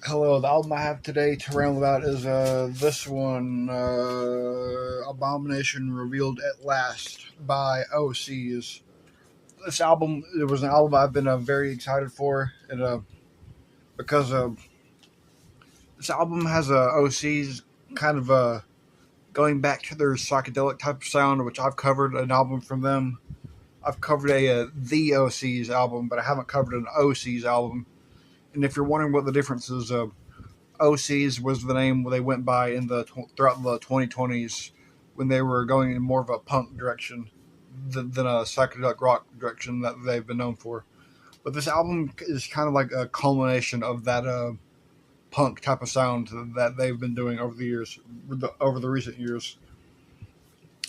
Hello, the album I have today to ramble about is this one, Abomination Revealed at Last by Osees. This album, it was an album I've been very excited for, and because this album has Osees kind of going back to their psychedelic type of sound, which I've covered an album from them. I've covered a the Osees album, but I haven't covered an Osees album. And if you're wondering what the difference is, Osees was the name they went by in the throughout the 2020s when they were going in more of a punk direction than a psychedelic rock direction that they've been known for. But this album is kind of like a culmination of that punk type of sound that they've been doing over the years, over the recent years.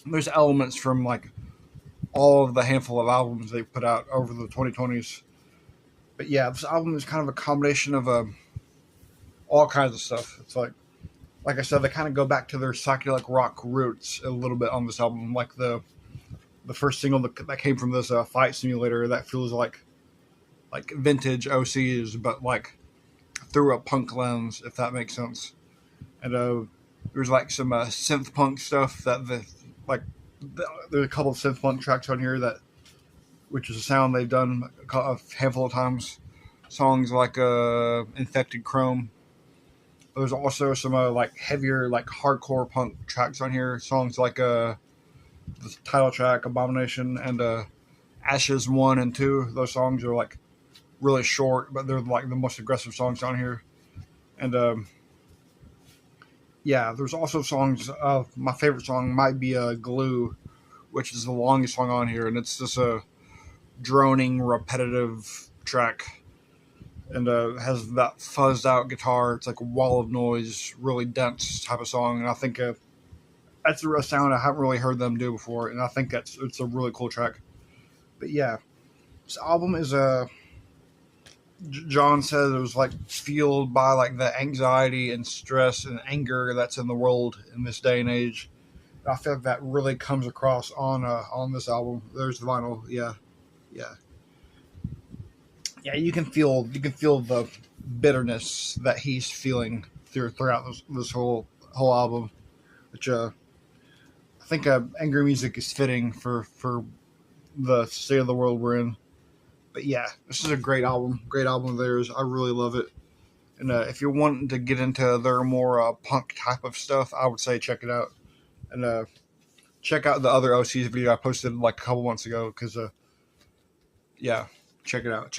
There's elements from like all of the handful of albums they've put out over the 2020s. But yeah, this album is kind of a combination of all kinds of stuff. It's like I said, they kind of go back to their psychedelic rock roots a little bit on this album. Like the first single that came from this fight simulator that feels like vintage OCs, but like through a punk lens, if that makes sense. And there's like some synth punk stuff there's a couple of synth punk tracks on here which is a sound they've done a handful of times. Songs like Infected Chrome. There's also some like heavier, like hardcore punk tracks on here. Songs like the title track Abomination and Ashes 1 and 2. Those songs are like really short, but they're like the most aggressive songs on here. And yeah, there's also songs. My favorite song might be Glue, which is the longest song on here, and it's just a droning, repetitive track. And has that fuzzed out guitar. It's like a wall of noise, really dense type of song. And I think that's a sound I haven't really heard them do before. And I think it's a really cool track. But yeah, this album is John said it was like fueled by like the anxiety and stress and anger that's in the world in this day and age. And I feel like that really comes across on this album. There's the vinyl. Yeah. Yeah, you can feel the bitterness that he's feeling throughout this whole album, which I think angry music is fitting for the state of the world we're in. But yeah, this is a great album of theirs. I really love it. And if you're wanting to get into their more punk type of stuff, I would say check it out. And check out the other OCs video I posted like a couple months ago because yeah. Check it out.